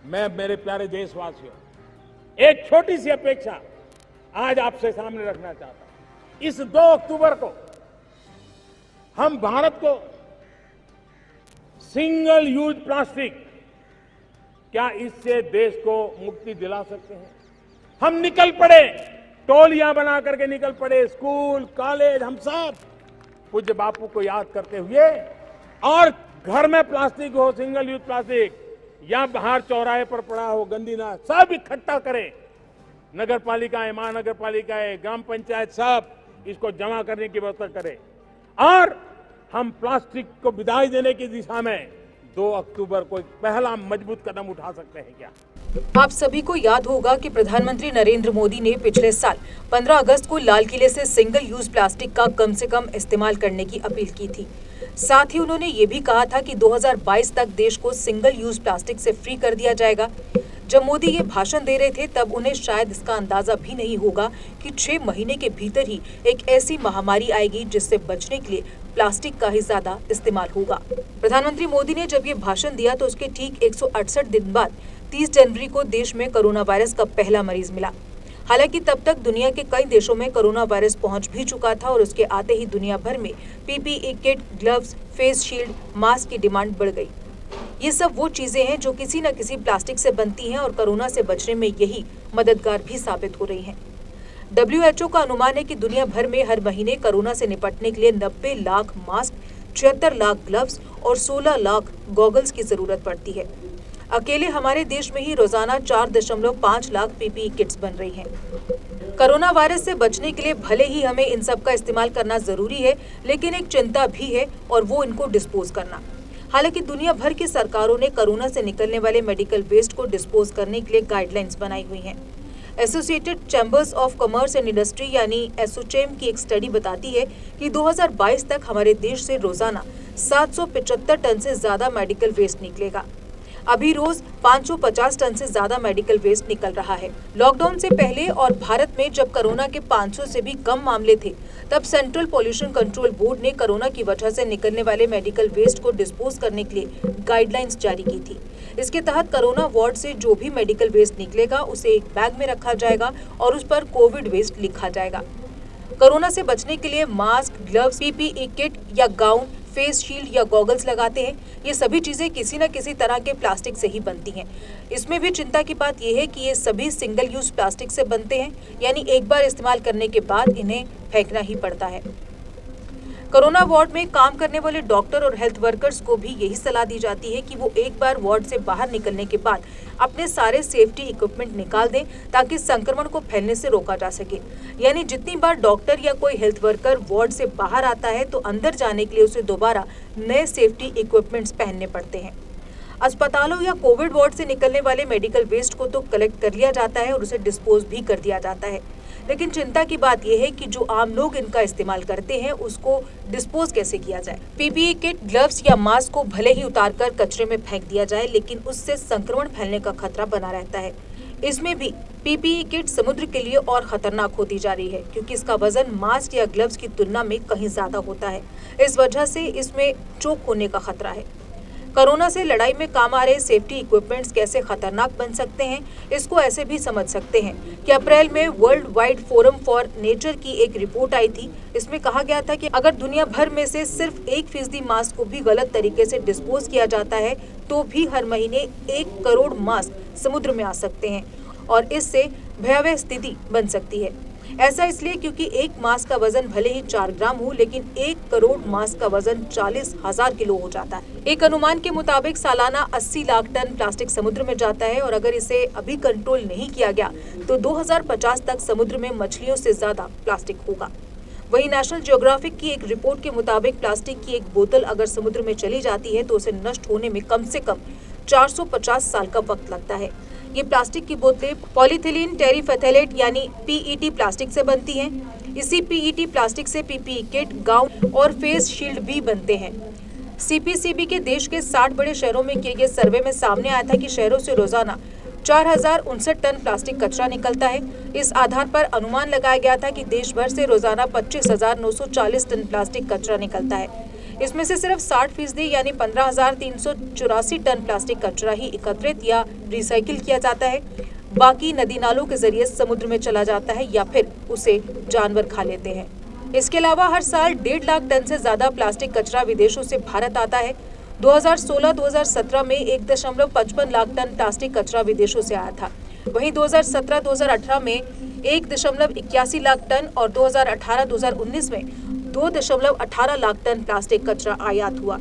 मैं मेरे प्यारे देशवासियों, एक छोटी सी अपेक्षा आज आपसे सामने रखना चाहता हूं। इस 2 अक्टूबर को हम भारत को सिंगल यूज प्लास्टिक, क्या इससे देश को मुक्ति दिला सकते हैं? हम निकल पड़े, टोलियां बना करके निकल पड़े, स्कूल कॉलेज, हम सब पूज्य बापू को याद करते हुए, और घर में प्लास्टिक हो, सिंगल यूज प्लास्टिक, या बाहर चौराहे पर पड़ा हो गंदी ना, सब इकट्ठा करें। नगर पालिकाएं, महानगर पालिकाएं, ग्राम पंचायत सब इसको जमा करने की व्यवस्था करें, और हम प्लास्टिक को विदाई देने की दिशा में 2 अक्टूबर को एक पहला मजबूत कदम उठा सकते हैं क्या? आप सभी को याद होगा कि प्रधानमंत्री नरेंद्र मोदी ने पिछले साल 15 अगस्त को लाल किले से सिंगल यूज प्लास्टिक का कम से कम इस्तेमाल करने की अपील की थी। साथ ही उन्होंने ये भी कहा था कि 2022 तक देश को सिंगल यूज प्लास्टिक से फ्री कर दिया जाएगा। जब मोदी ये भाषण दे रहे थे तब उन्हें शायद इसका अंदाजा भी नहीं होगा कि 6 महीने के भीतर ही एक ऐसी महामारी आएगी जिससे बचने के लिए प्लास्टिक का ही ज्यादा इस्तेमाल होगा। प्रधानमंत्री मोदी ने जब ये भाषण दिया तो उसके ठीक 168 दिन बाद 30 जनवरी को देश में कोरोना वायरस का पहला मरीज मिला। हालांकि तब तक दुनिया के कई देशों में कोरोना वायरस पहुंच भी चुका था और उसके आते ही दुनिया भर में PPE kit, gloves, face shield, mask की डिमांड बढ़ गई। ये सब वो चीजें हैं जो किसी न किसी प्लास्टिक से बनती हैं और कोरोना से बचने में यही मददगार भी साबित हो रही हैं। WHO का अनुमान है कि दुनिया भर में हर महीने कोरोना से निपटने के लिए 90 लाख मास्क, 76 लाख ग्लव्स और 16 लाख गॉगल्स की जरूरत पड़ती है। अकेले हमारे देश में ही रोजाना 4.5 लाख पीपीई किट्स बन रही हैं। कोरोना वायरस से बचने के लिए भले ही हमें इन सब का इस्तेमाल करना जरूरी है, लेकिन एक चिंता भी है और वो इनको डिस्पोज करना। हालांकि दुनिया भर की सरकारों ने कोरोना से निकलने वाले मेडिकल वेस्ट को डिस्पोज करने के लिए गाइडलाइंस बनाई हुई हैं। Associated chambers of commerce and industry यानी एसोचैम की एक स्टडी बताती है कि 2022 तक हमारे देश से रोजाना 775 टन से ज्यादा मेडिकल वेस्ट निकलेगा। अभी रोज 550 टन से ज्यादा मेडिकल वेस्ट निकल रहा है। लॉकडाउन से पहले और भारत में जब कोरोना के 500 से भी कम मामले थे, तब सेंट्रल पॉल्यूशन कंट्रोल बोर्ड ने कोरोना की वजह से निकलने वाले मेडिकल वेस्ट को डिस्पोज करने के लिए गाइडलाइंस जारी की थी। इसके तहत कोरोना वार्ड से जो भी मेडिकल वेस्ट निकलेगा उसे एक बैग में रखा जाएगा और उस पर कोविड वेस्ट लिखा जाएगा। कोरोना से बचने के लिए मास्क, ग्लव्स, पीपीई किट या गाउन, फेस शील्ड या गॉगल्स लगाते हैं। ये सभी चीजें किसी न किसी तरह के प्लास्टिक से ही बनती हैं। इसमें भी चिंता की बात यह है कि ये सभी सिंगल यूज प्लास्टिक से बनते हैं, यानी एक बार इस्तेमाल करने के बाद इन्हें फेंकना ही पड़ता है। कोरोना वार्ड में काम करने वाले डॉक्टर और हेल्थ वर्कर्स को भी यही सलाह दी जाती है कि वो एक बार वार्ड से बाहर निकलने के बाद अपने सारे सेफ्टी इक्विपमेंट निकाल दें ताकि संक्रमण को फैलने से रोका जा सके। यानी जितनी बार डॉक्टर या कोई हेल्थ वर्कर वार्ड से बाहर आता है तो अंदर जाने के लिए उसे दोबारा नए सेफ्टी इक्विपमेंट्स पहनने पड़ते हैं। अस्पतालों या कोविड वार्ड से निकलने वाले मेडिकल वेस्ट को तो कलेक्ट कर लिया जाता है और उसे डिस्पोज भी कर दिया जाता है, लेकिन चिंता की बात यह है कि जो आम लोग इनका इस्तेमाल करते हैं उसको डिस्पोज कैसे किया जाए। पीपीई किट, ग्लव्स या मास्क को भले ही उतारकर कचरे में फेंक दिया जाए, लेकिन उससे संक्रमण फैलने का खतरा बना रहता है। इसमें भी पीपीई किट समुद्र के लिए और खतरनाक होती जा रही है क्योंकि इसका वजन मास्क या ग्लव्स की तुलना में कहीं ज्यादा होता है। इस वजह से इसमें चोक होने का खतरा है। कोरोना से लड़ाई में काम आ रहे सेफ्टी इक्विपमेंट्स कैसे खतरनाक बन सकते हैं, इसको ऐसे भी समझ सकते हैं कि अप्रैल में world wide forum for nature की एक रिपोर्ट आई थी। इसमें कहा गया था कि अगर दुनिया भर में से सिर्फ 1% मास्क को भी गलत तरीके से डिस्पोज किया जाता है तो भी हर महीने 1 करोड़ मास्क समुद्र में आ सकते हैं और इससे भयावह स्थिति बन सकती है। ऐसा इसलिए क्योंकि एक मास्क का वजन भले ही 4 ग्राम हो, लेकिन 1 करोड़ मास्क का वजन 40,000 किलो हो जाता है। एक अनुमान के मुताबिक सालाना 80 लाख टन प्लास्टिक समुद्र में जाता है और अगर इसे अभी कंट्रोल नहीं किया गया तो 2050 तक समुद्र में मछलियों से ज्यादा प्लास्टिक होगा। वहीं नेशनल ज्योग्राफिक की एक रिपोर्ट के मुताबिक प्लास्टिक की एक बोतल अगर समुद्र में चली जाती है तो उसे नष्ट होने में कम से कम 450 साल का वक्त लगता है। ये प्लास्टिक की बोतलें पॉलीथिलीन टेरिफेथलेट यानी पीईटी प्लास्टिक से बनती हैं। इसी पीईटी प्लास्टिक से पीपीई किट, गाउन और फेस शील्ड भी बनते हैं। सीपीसीबी के देश के 60 बड़े शहरों में किए गए सर्वे में सामने आया था कि शहरों से रोजाना 4059 टन प्लास्टिक कचरा निकलता है। इस आधार पर अनुमान लगाया गया था कि देश भर से रोजाना 25,940 टन प्लास्टिक कचरा निकलता है। इसमें से सिर्फ 60% यानी 15,384 टन प्लास्टिक कचरा ही एकत्रित या रिसाइकिल किया जाता है। बाकी नदी नालों के जरिए समुद्र में चला जाता है या फिर उसे जानवर खा लेते हैं। इसके अलावा हर साल 1.5 लाख टन से ज्यादा प्लास्टिक कचरा विदेशों से भारत आता है। 2016-2017 में 1.55 लाख टन प्लास्टिक कचरा विदेशों से आया था। वहीं 2017-2018 में 1.81 लाख टन और 2018-2019 में 2.18 लाख टन प्लास्टिक कचरा आयात हुआ।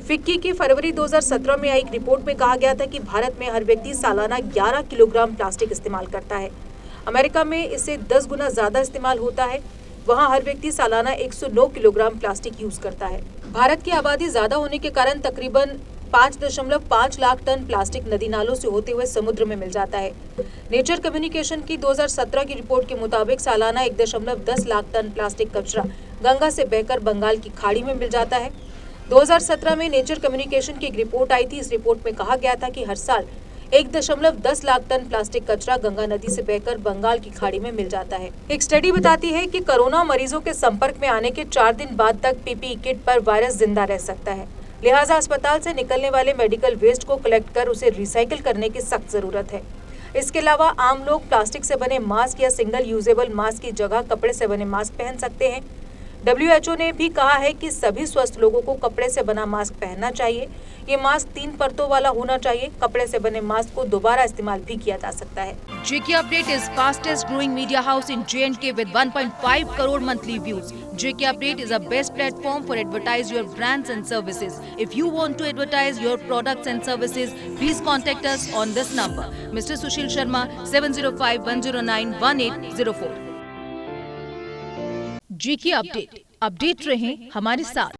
फिक्की की फरवरी 2017 में आई एक रिपोर्ट में कहा गया था कि भारत में हर व्यक्ति सालाना 11 किलोग्राम प्लास्टिक इस्तेमाल करता है। अमेरिका में इससे 10 गुना ज्यादा इस्तेमाल होता है। वहाँ हर व्यक्ति सालाना 109 किलोग्राम प्लास्टिक यूज करता है। भारत की आबादी ज्यादा होने के कारण तकरीबन 5.5 लाख टन प्लास्टिक नदी नालों से होते हुए समुद्र में मिल जाता है। नेचर कम्युनिकेशन की 2017 की रिपोर्ट के मुताबिक सालाना 1.10 लाख टन प्लास्टिक कचरा गंगा से बहकर बंगाल की खाड़ी में मिल जाता है। 2017 में नेचर कम्युनिकेशन की एक रिपोर्ट आई थी। इस रिपोर्ट में कहा गया था कि हर साल 1.10 लाख टन प्लास्टिक कचरा गंगा नदी से बहकर बंगाल की खाड़ी में मिल जाता है। एक स्टडी बताती है कि कोरोना मरीजों के संपर्क में आने के 4 दिन बाद तक पीपीई किट पर वायरस जिंदा रह सकता है। लिहाजा अस्पताल से निकलने वाले मेडिकल वेस्ट को कलेक्ट कर उसे रिसाइकिल करने की सख्त जरूरत है। इसके अलावा आम लोग प्लास्टिक से बने मास्क या सिंगल यूजेबल मास्क की जगह कपड़े से बने मास्क पहन सकते हैं। WHO ने भी कहा है कि सभी स्वस्थ लोगों को कपड़े से बना मास्क पहनना चाहिए। ये मास्क 3 परतों वाला होना चाहिए। कपड़े से बने मास्क को दोबारा इस्तेमाल भी किया जा सकता है। JK Update is fastest growing media house in J&K with 1.5 crore monthly views. JK Update is a best platform for advertise your brands and services. If you want to advertise your products and services, please contact us on this number. Mr. Sushil Sharma, 705-109-1804. JK Update, update रहें हमारे साथ।